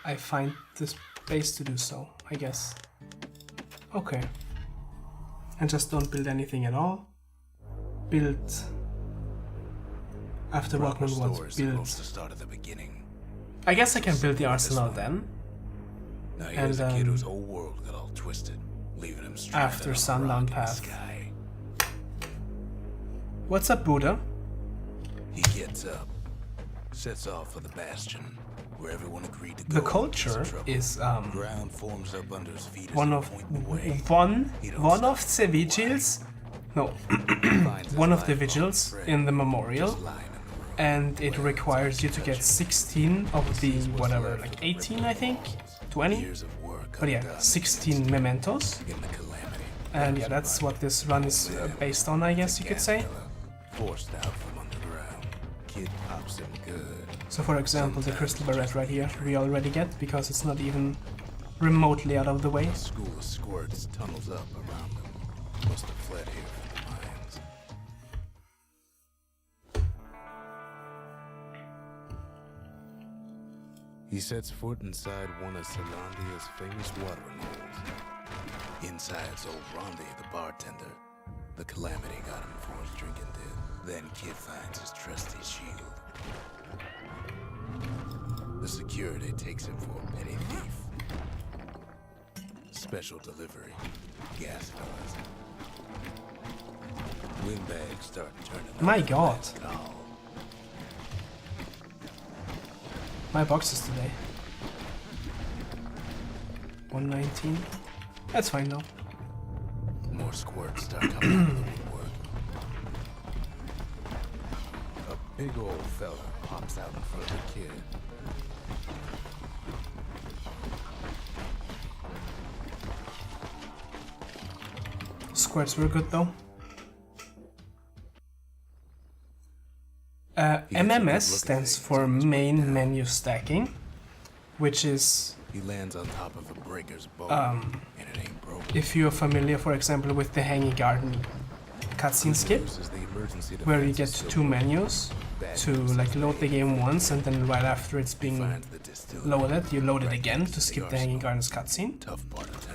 I find the space to do so, I guess. Okay. And just don't build anything at all. Build after Walkman wants build. I guess I can build the arsenal then. And after Sundown Path. What's up, Buddha? He gets up, sets off for the Bastion, where everyone agreed to go. The culture is ground forms up under his feet one of the vigils. No, one of the vigils in the memorial, and it requires you to get 16 of the whatever, like 18, I think, 20. But yeah, 16 mementos. And yeah, that's what this run is based on, I guess you could say. Forced out from underground. Kid pops him good. So for example, the crystal barrette right here, we already get, because it's not even remotely out of the way. A school of squirts tunnels up around them. Must have fled here from the mines. He sets foot inside one of Celandia's famous watering holes. Inside's old Rondi, the bartender. The calamity got him before his drinking did. Then Kid finds his trusty shield. The security takes him for a petty thief. Special delivery. Gas fellas. Windbags start turning up. My god. My boxes today. 119. That's fine though. More squirts start coming out of the woodwork. A big old fella pops out in front of the kid. Squirts were good though. MMS stands for main menu stacking, which is He lands on top of a breaker's boat, and it ain't broken. if you're familiar, for example, with the Hanging Garden cutscene skip, where you get two menus to like load the game once, and then right after it's being loaded, you load it again to skip the Hanging Gardens cutscene.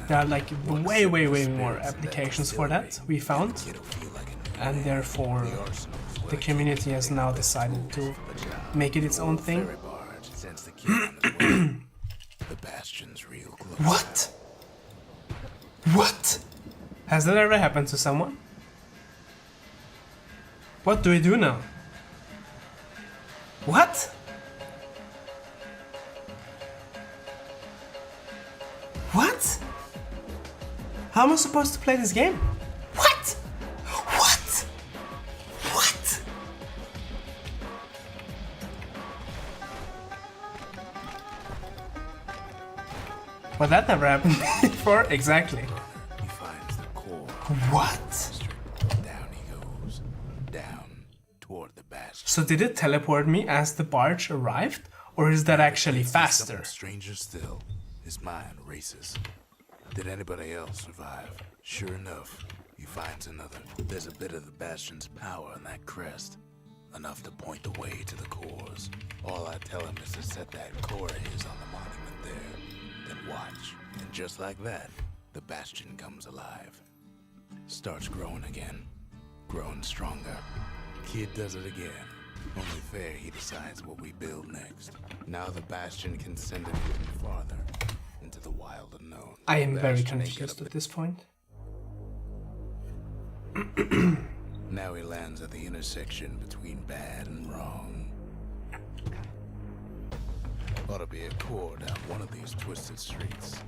There are like way more applications for that, we found, and therefore the community has now decided to make it its own thing. The Bastion's real close. What? What? Has that ever happened to someone? What do we do now? What? What? How am I supposed to play this game? What? What? What? Well, that never happened before. Exactly. He finds the core. What? Down he goes. Down toward the Bastion. So did it teleport me as the barge arrived? Or is that actually faster? Something stranger still. His mind races. Did anybody else survive? Sure enough, he finds another. There's a bit of the Bastion's power in that crest. Enough to point the way to the cores. All I tell him is to set that core of his on the monument there. Then watch. And just like that, the Bastion comes alive. Starts growing again. Growing stronger. Kid does it again. Only fair he decides what we build next. Now the Bastion can send it even farther. Into the wild unknown. I am very confused at this point. Now he lands at the intersection between bad and wrong. Ought to be a core down one of these twisted streets.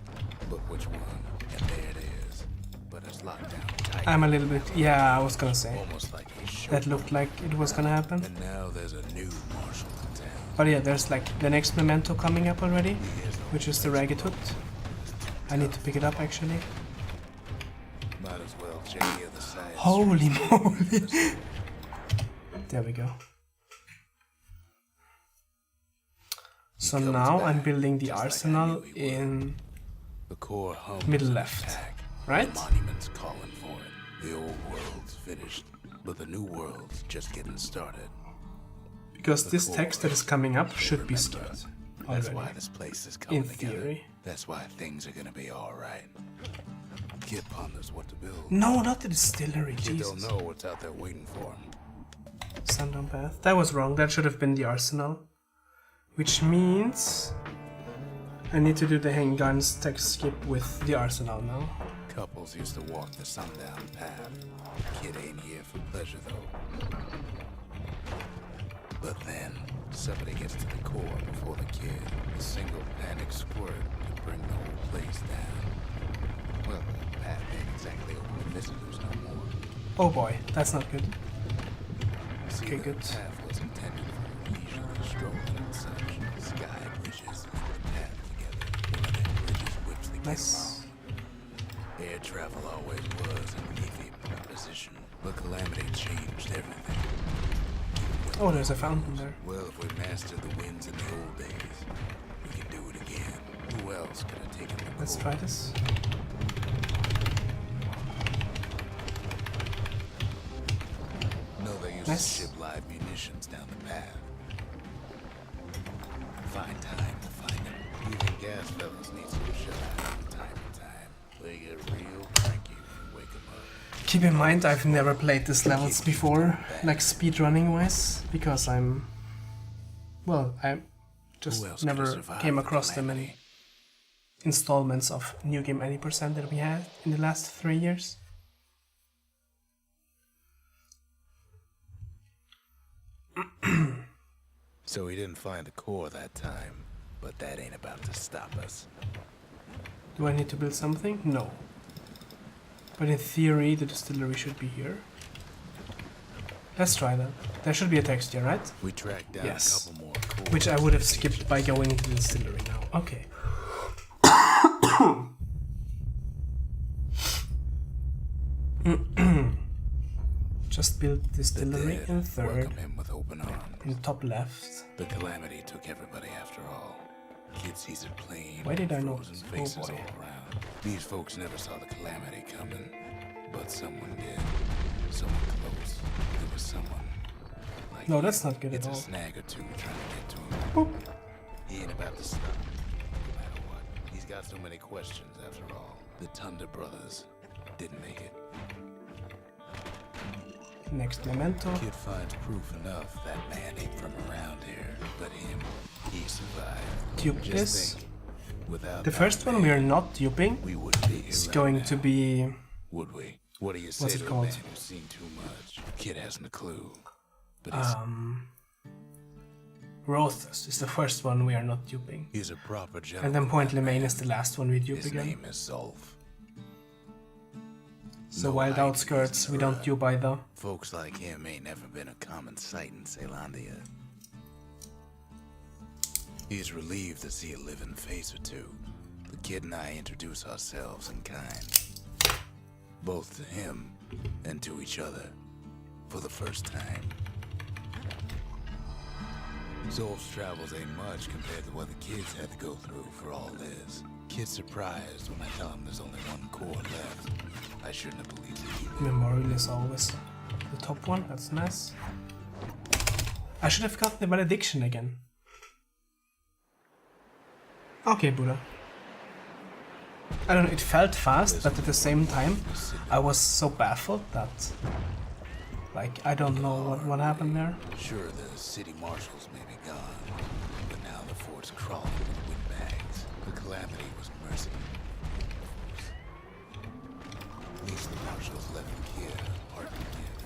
But which one? And there it is. But it's locked down tight. I'm a little bit... Yeah, I was gonna say. Almost like he's sure. That looked like it was gonna happen. And now there's a new marshal in town. But yeah, there's like the next memento coming up already, which is the Ragged Hood. I need to pick it up actually. Might as well check the other side. Holy moly! There we go. So now I'm building the arsenal in the core middle left, right? The monument's calling for it. The old world's finished, but the new world's just getting started. Because this text that is coming up should be skipped. That's already. why this place is coming In together. theory. That's why things are gonna be alright. Kid ponders what to build. No, not the distillery, Kid Jesus. don't know what's out there waiting for him. Sundown Path. That was wrong. That should have been the arsenal. Which means I need to do the Hanging Gardens text skip with the arsenal now. Couples used to walk the sundown path. Kid ain't here for pleasure though. But then somebody gets to the core before the kid. A single panic squirt could bring the whole place down. Well, the path ain't exactly open to visitors no more. Oh boy, that's not good. See, Okay, the good. path was intended for leisure, strolling and such. Sky bridges put the path together. One of them bridges whips the kid Nice. along. Air travel always was an iffy proposition, but Calamity changed everything. Oh, there's a fountain there. Well, if we mastered the winds in the old days, we can do it again. Who else could have taken the Let's core? try this. No, they used Nice. to ship live munitions down the path. Find time to find them. Even gas fellas need some shut from time to time. They get real cranky when you wake them up. Keep in mind, I've never played these levels before, like speedrunning wise, because well, I just Who else could have never survived came the across the many Calamity? installments of New Game 80% that we had in the last 3 years. So we didn't find the core that time, but that ain't about to stop us. Do I need to build something? No. But in theory, the distillery should be here. Let's try that. There should be a texture, right? We tracked down Yes. a couple more cores. Which I would have skipped by going to the distillery now. Okay. Just build The distillery dead in third, welcome him with open arms. in top left. The Calamity took everybody after all. Kid sees it plain. Why did I know frozen this? Oh, faces boy. all around. These folks never saw the Calamity coming, but someone did. Someone close. There was someone. Like No, him. that's not good at It's all. a snag or two trying to get to him. Boop. He ain't about to stop. No matter what. He's got so many questions after all. The Thunder Brothers didn't make it. Next memento. Kid finds proof enough that man ain't from around here. But him, he survived. Dupe Just this. think, without The that first one man, we are not duping we wouldn't be here is right going now, to be... would we? What do you say What's it to a called? man who's seen too much? Kid hasn't a clue. But he's, Rothus is the first one we are not duping. he's a proper gentleman. And then Point that Lemaine man. is the last one we dupe His again. name is Zolf. So No Wild hiding Outskirts in we the don't rut. dupe either. Folks like him ain't never been a common sight in Ceylondia. He's relieved to see a living face or two. The kid and I introduce ourselves in kind. Both to him and to each other. For the first time. Zolf's travels ain't much compared to what the kids had to go through for all this. Kid's surprised when I tell him there's only one core left. I shouldn't have believed it either. Memorial is always the top one, that's nice. I should have got the valediction again. Okay, Buddha. I don't know, it felt fast, but at the same time, I was so baffled that... Like, I don't know what happened there. Sure, the city marshals may be gone, but now the fort's crawling with windbags. The Calamity was mercy. At least the marshals left the kid a heart to give.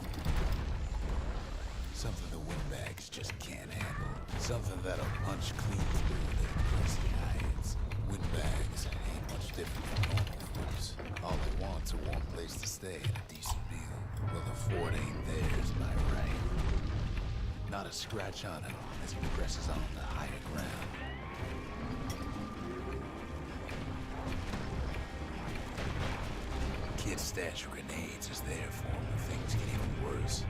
Something the windbags just can't handle. Something that'll punch clean through their prissy hides. Windbags ain't much different from normal folks. All they want's a warm place to stay and a decent meal. Well, the fort ain't theirs by right. Not a scratch on him as he presses on to higher ground. Kid's stash of grenades is there for him if things get even worse.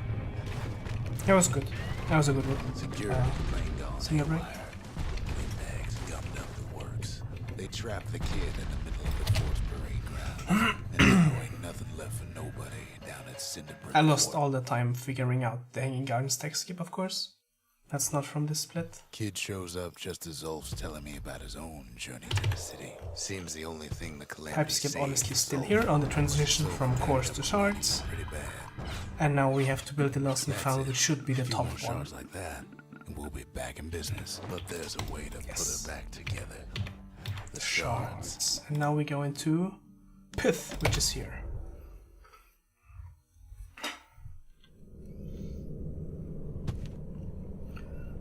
That was good. That was a good one. Security's playing gone Singer break? haywire. Windbags gummed up the works. They trapped the kid in the middle of the fort's parade ground. And now ain't nothing left for nobody down at Cinderbrick. I lost Fort. all the time figuring out the Hanging Gardens text skip, of course. That's not from this split. Kid shows up just as Ulf's telling me about his own journey to the city. Seems the only thing the Calamity Pipe skip saved honestly is still Ulf. here on the transition So from bad cores that to we're shards. pretty bad. And now we have to build the lost and That's found, it. which should be the Few top more one. shards like that, and we'll be back in business. But there's a way to put it back together. The shards. Shards. And now we go into Pith, which is here.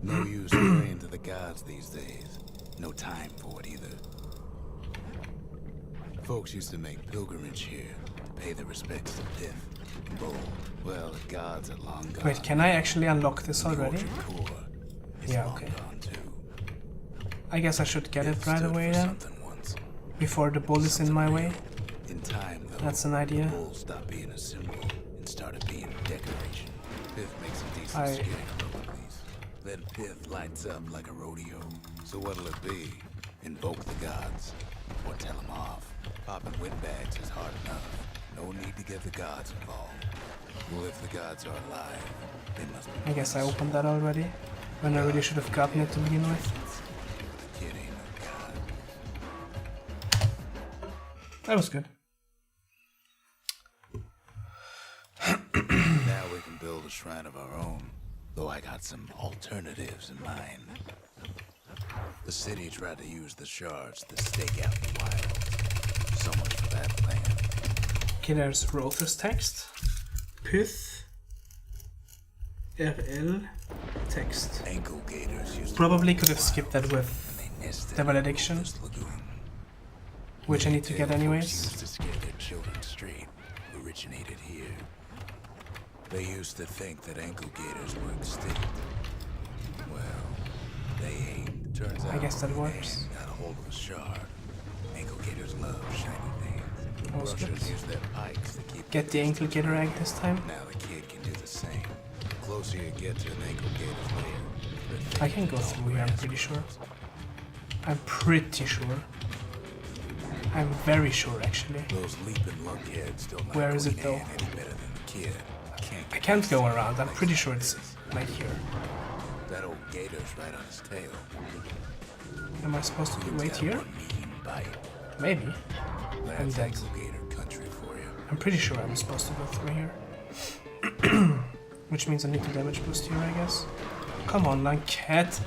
No use praying to the gods these days. No time for it either. Folks used to make pilgrimage here to pay their respects to Pith. Bull. Well, the gods are long gone. Wait, can I actually unlock this already? The orchard core is Yeah, long okay. gone too. I guess I should get it Pith right stood away for then, something once. before the bull is in my way. In time, though, That's an idea. the bull stopped being a symbol and started being a decoration. Pith makes a decent I- scarecrow at least. Then Pith lights up like a rodeo. So what'll it be? Invoke the gods, or tell them off. Popping windbags is hard enough. No need to get the gods involved. Well, if the gods are alive, they must be. I guess I opened that already, when I really should have gotten it to begin with. The kid ain't no god. That was good. Now we can build a shrine of our own, though I got some alternatives in mind. The city tried to use the shards to stake out the wilds. So much for that plan. Okay, there's Rother's text. Pith. RL text. Ankle gators used Probably to could have skipped that with they nested the valediction, in this lagoon. which I need to get Folks anyways. used to scare their children straight. Originated here. They used to think that ankle gators were extinct. Well, they ain't. Turns out I guess that Queen works. Anne got a hold of a shard. Ankle gators love shiny things. That was good. Russians use their pikes to keep. Get the ankle gator egg this time. Now the kid can do the same. The closer you get to an ankle gator's lair, the I can go thicker through here, I'm pretty sure. I'm pretty sure. I'm very sure, actually. those leaping lunkheads don't like Where is it, Queen though? Anne any better than the kid. I can't go around. I'm pretty sure it's right here. That old gator's right on his tail. Am I supposed to He's wait got here? one mean bite. Maybe. That's dead. ankle gator country for you. I'm pretty sure I'm supposed to go through here. Which means I need to damage boost here, I guess. Come on, Lunkhead.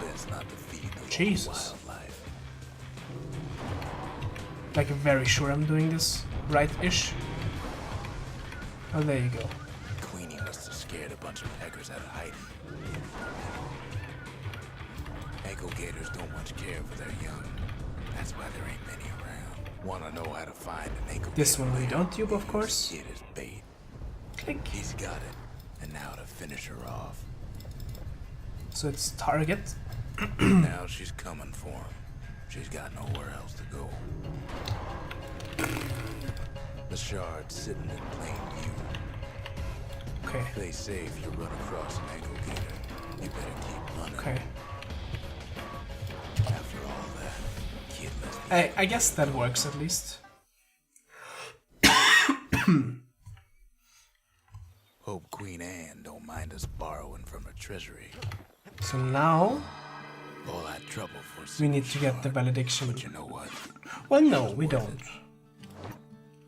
Let's not defeat the Jesus. wildlife. Like, very sure I'm doing this right-ish. Oh, there you go. Queenie must have scared a bunch of peckers out of hiding. Ankle gators don't much care for their young. That's why there ain't many around. Wanna know how to find an ankle This gator one we lair? don't dupe, of Use course. the kid as bait. Click. He's got it. And now to finish her off. So it's target. Now she's coming for him. She's got nowhere else to go. The shard's sitting in plain view. Okay. They say if you run across an ankle gator, you better keep running. Okay. After all that, kid must be I guess that works at least. Hope Queen Anne don't mind us borrowing from her treasury. So now All that trouble for we some need to get the shard. valediction. But you know what? Well, no, we don't.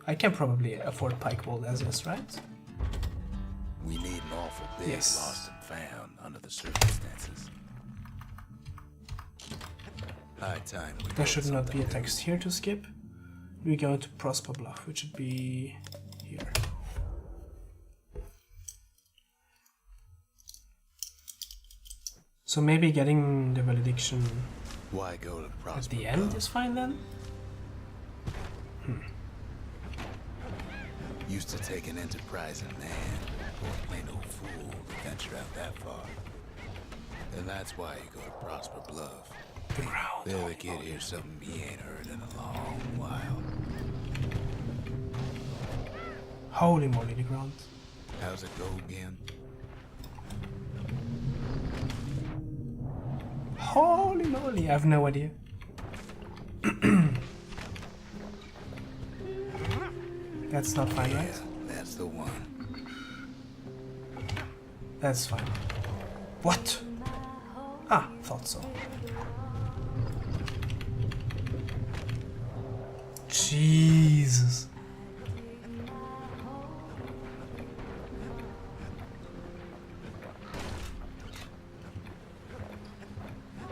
I can probably afford Pike Bolt as is, right? We need an awful big Yes. lost and found under the circumstances. High time. we There built should not be a something text here to skip. We go into Prosper Bluff, which should be here. So maybe getting the valediction new. Why go to at Prosper the end Bluff? is fine then? Used to take an enterprising man or a plain old fool to venture out that far. And that's why you go to Prosper Bluff. The ground. There the kid hears something he ain't heard in a long while. Holy moly, the ground. How's it go again? Holy moly, I have no idea. That's not fine, Yeah, right? that's the one. That's fine. What? Ah, thought so. Jesus.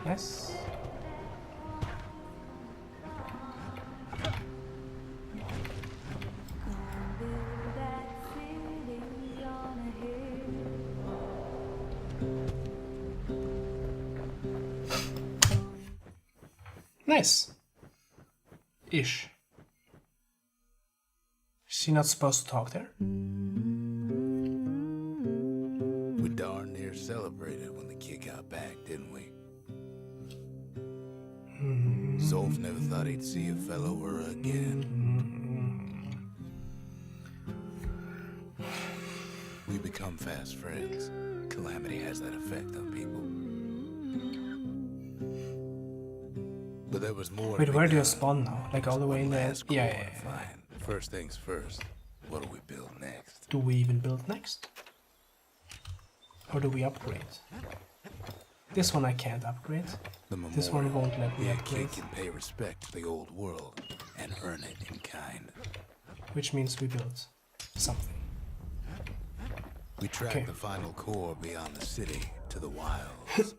Yes. Nice. Ish. Is she not supposed to talk there? We darn near celebrated when the kid got back, didn't we? Zolf never thought he'd see a fellow her again. We become fast friends. Calamity has that effect on people. But there was more. Wait, where do you spawn now? Like all the way in the... Last Yeah, core yeah, to yeah. find. First things first. What do we build next? Do we even build next? Or do we upgrade? This one I can't upgrade. The memorial. This one won't let me Yeah, upgrade. kid can pay respect to the old world and earn it in kind. Which means we build something. We track Okay. the final core beyond the city to the wilds.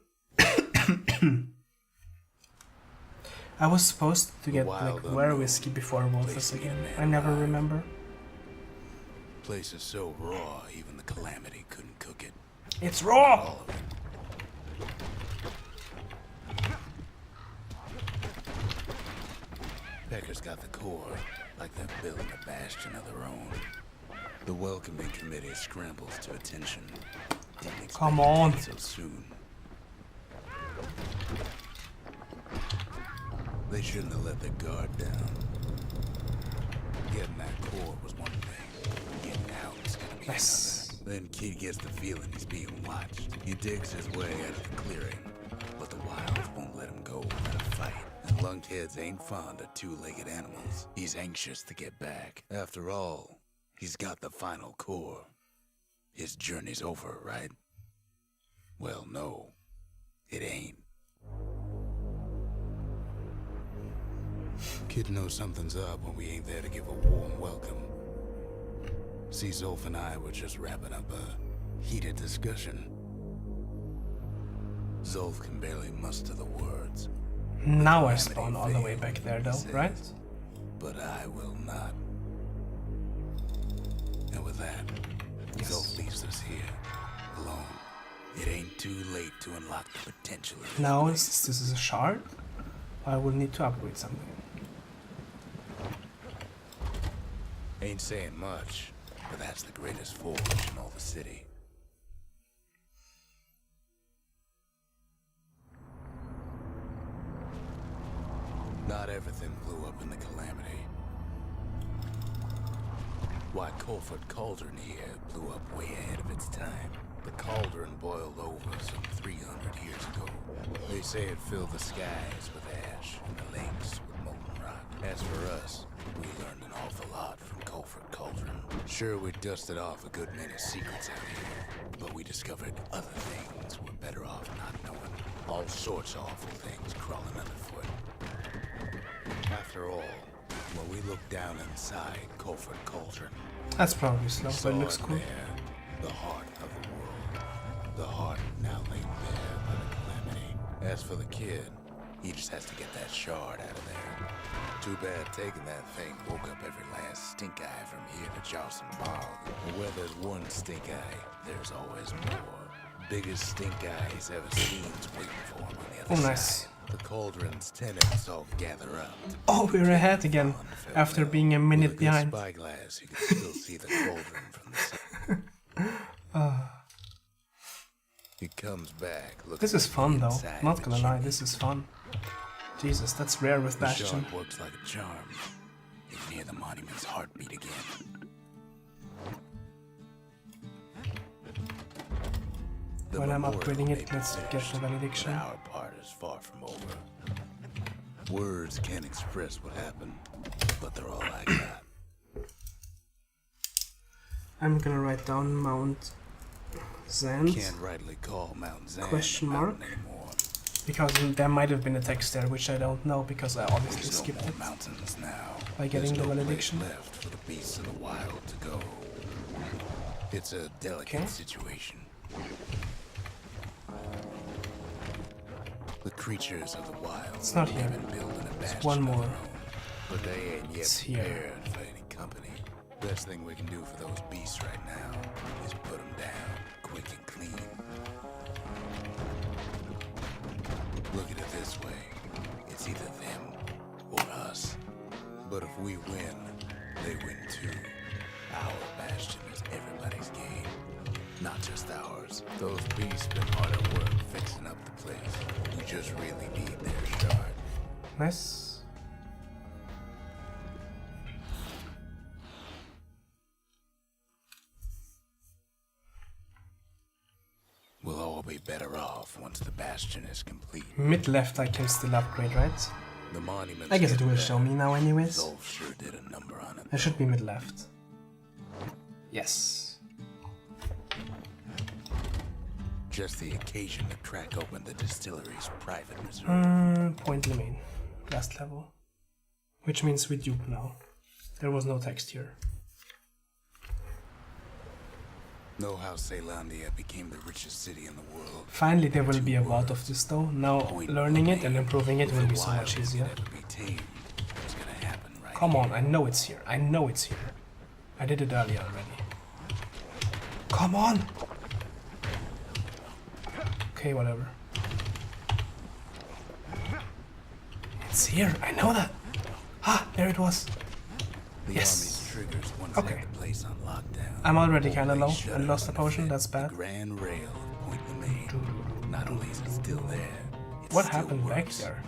I was supposed to get wild like rare unknown. whiskey before Wolfus Placing again. a man I never alive. remember. Place is so raw, even the Calamity couldn't cook it. It's raw! All of it. Pecker's got the core, like they're building a bastion of their own. The welcoming committee scrambles to attention. Didn't expect Come it on. so soon. They shouldn't have let their guard down. Getting that core was one thing. Getting out is gonna be Nice. another. Then Kid gets the feeling he's being watched. He digs his way out of the clearing, but the wilds won't let him go without a fight. And lunkheads ain't fond of two-legged animals. He's anxious to get back. After all, he's got the final core. His journey's over, right? Well, no, it ain't. Kid knows something's up when we ain't there to give a warm welcome. See, Zolf and I were just wrapping up a heated discussion. Zolf can barely muster the words. Now I spawn all the way back there though, right? But I will not. And with that, Zolf leaves us here, alone. It ain't too late to unlock the potential of this Now place. this is a shard. I will need to upgrade something. Ain't saying much, but that's the greatest forge in all the city. Not everything blew up in the Calamity. Why, Colford Cauldron here blew up way ahead of its time. The cauldron boiled over some 300 years ago. They say it filled the skies with ash and the lakes with molten rock. As for us, we learned an awful lot from Colford Cauldron. Sure, we dusted off a good many secrets out here, but we discovered other things we're better off not knowing. All sorts of awful things crawling underfoot. After all, when we looked down inside Colford Cauldron, That's probably slow, saw but it looks in cool. there the heart of the world. The heart now laid bare by the Calamity. As for the kid, he just has to get that shard out of there. Too bad taking that thing woke up every last stink eye from here to Johnson Bog. But where there's one stink eye, there's always more. Biggest stink eye he's ever seen's waiting for him on the other Oh, side. nice. The cauldron's tenants all gather up. Oh, we're ahead again, after being a minute With a good behind. spyglass, you can still see the cauldron from the side. He comes back. This is fun though, inside not the gonna lie, chimney. this is fun. Jesus, that's rare with The Bastion. shard works like a charm. You can hear the monument's heartbeat again. The When I'm memorial upgrading may it, be let's get finished, the valediction. but our part is far from over. Words can't express what happened, but they're all I got. I'm gonna write down Mount Zand Can't rightly call Mount Zand question mark anymore. because there might have been a text there which I don't know because I obviously There's no skipped more it mountains now. by getting the There's no valediction. place left for the beasts of the wild to go. It's a delicate situation. The creatures of the wild It's not here. have been building a bastion one of more. their own, but they ain't yet It's here. prepared for any company. Best thing we can do for those beasts right now is put them down quick and clean. Look at it this way. It's either them or us. But if we win, they win too. Our bastion is everybody's game, not just ours. Those beasts been hard at work fixing up the place. We just really need their shard. Nice. We'll all be better off once the bastion is complete. Mid left I can still upgrade, right? The monuments I guess it get will better. show me now anyways. Zolf sure did a number on it. I should be mid left. Yes. Just the occasion to crack open the distillery's private reserve. Point limit. Last level. Which means we dupe now. There was no text here. Know how Caelondia became the richest city in the world. Finally there will be a lot of this though. Now learning it and improving it will be so much easier. Come on, I know it's here. I know it's here. I did it earlier already. Come on! Okay, whatever. It's here, I know that! Ah, there it was. The Yes. army's triggers once Okay. had the place on lockdown. I'm already kinda They low shut and it lost a on potion, fit. that's bad. The Grand Rail of Point Lemaine. Not only is it still there, it What still happened back works. there?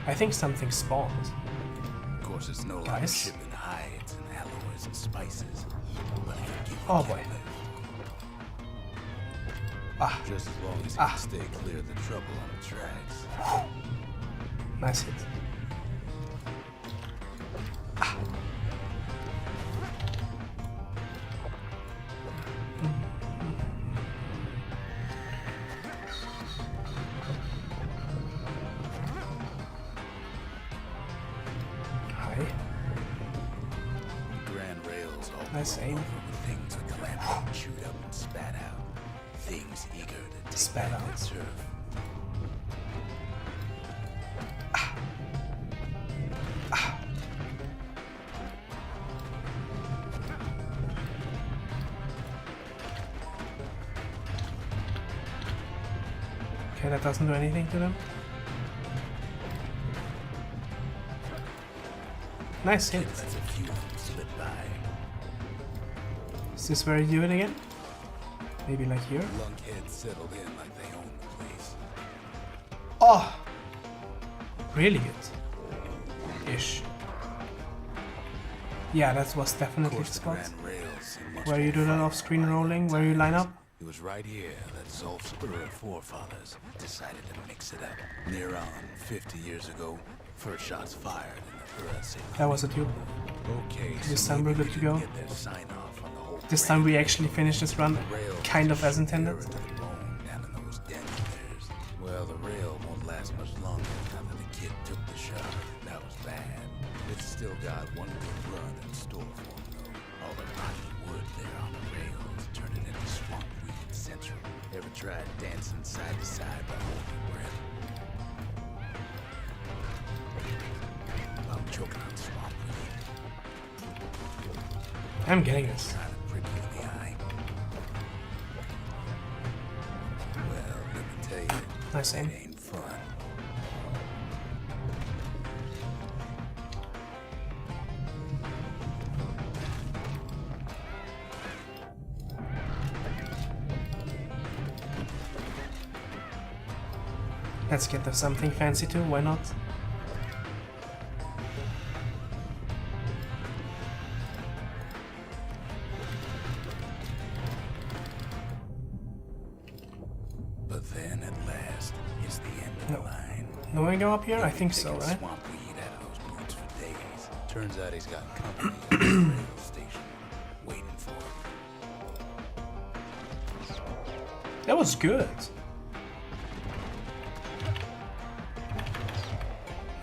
I think something spawned. Of course, it's no longer Guys? shipping hides and alloys and spices. But if you Oh keep boy. it, Ah, just as long as you Ah. can stay clear of the trouble on the tracks. nice hit. Ah. Hi. The Grand Rails all Nice grown aim. over with things that Calamity chewed up and spat out. Things eager to take Spat back out. its turf. Okay, that doesn't do anything to them. Nice hit. Lets a few of them slip by. Is this where you do it again? Maybe like here? Lunkheads settled in like they own the place. Oh! Really good. Ish. Yeah, that was Of definitely the course, the spot. Grand Rails seem much Where you more do that frightening off-screen than rolling, the where you line up. It was right here that Zolf's early forefathers decided to mix it up. Near on, 50 years ago, first shots fired in the Ura That was a tube. Okay, This so time we're maybe good to they go. didn't get their sign-off on the whole This Grand time we actually finished this run rail kind of as shoot intended. Ura to the bone down in those dens of theirs. Well, the rail won't last much longer now that the kid took the shot. That was bad. It's still got one good run in store for him, though. All the rotten wood there on the rails turned it into swamp weed central. Ever tried dancing side to side by holding your breath? I'm choking on swamp weed. I'm getting this. Trying to prick you in the eye. Well, let me tell you, Nice aim. it ain't fun. Let's get something fancy too, why not? But then at last, it's the end of No. the line. No one go up here? I He'll be think so, picking right? Swamp weed out of those boots for days. Turns out he's got company at the rail station waiting for him. That was good.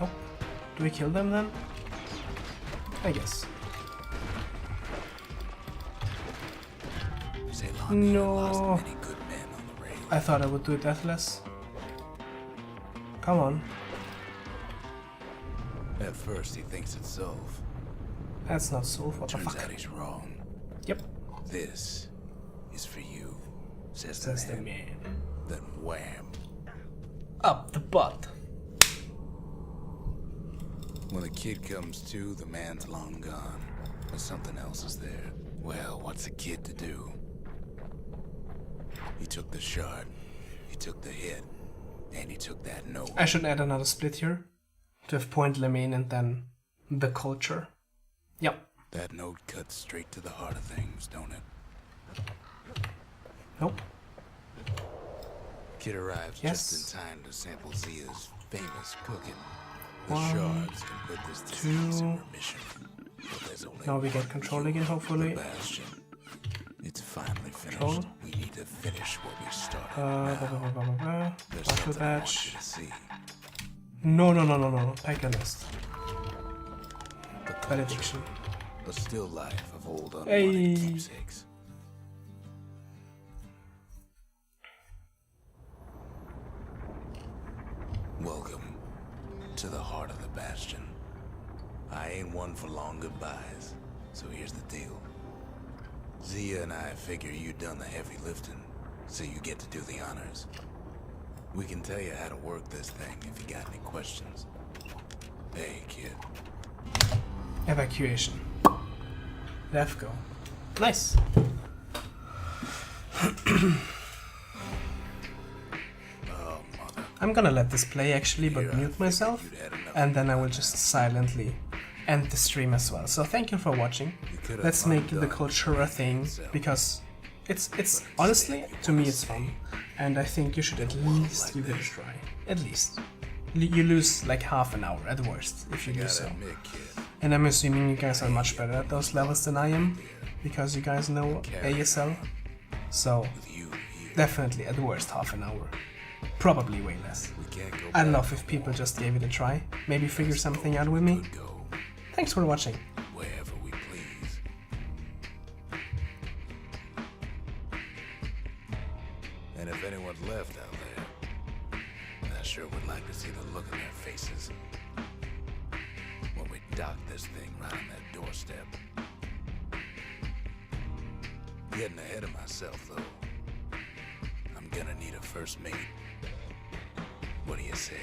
Oh, do we kill them then? I guess. No. I thought I would do it deathless. Come on. At first he thinks it's Zolf. That's not so. What the Turns fuck? out he's wrong. Yep. This is for you, says the man. Then wham. Up the butt. When the kid comes to, the man's long gone. But something else is there. Well, what's a kid to do? He took the shard, he took the hit, and he took that note. I should add another split here. To have point Lemane and then the culture. Yep. That note cuts straight to the heart of things, don't it? Nope. Kid arrives Yes. just in time to sample Zia's famous cooking. The One, shards can put this disease in two. remission. But there's only Now we get one control cure, again, hopefully. the Bastion. It's finally finished. Control. We need to finish what we started. There's Battle something I want badge. you to see. No. Pack a list. The Valediction. A still life of old unwanted Hey. keepsakes. Welcome to the heart of the Bastion. I ain't one for long goodbyes, so here's the deal. Zia and I figure you done the heavy lifting, so you get to do the honors. We can tell you how to work this thing if you got any questions. Hey, kid. Evacuation. Left go. Nice. I'm gonna let this play actually, but mute myself, and then I will just silently end the stream as well. So thank you for watching. Let's make the culture a thing, because it's honestly, to me it's fun, and I think you should at least give it a try. At least. You lose like half an hour at worst if you do so. And I'm assuming you guys are much better at those levels than I am, because you guys know ASL. So definitely at worst half an hour. Probably way less. I'd love if people just gave it a try. Maybe figure something out with me. Thanks for watching. Wherever we please. And if anyone's left out there, I sure would like to see the look on their faces when we dock this thing right on that doorstep. Getting ahead of myself, though. I'm gonna need a first mate. What do you say?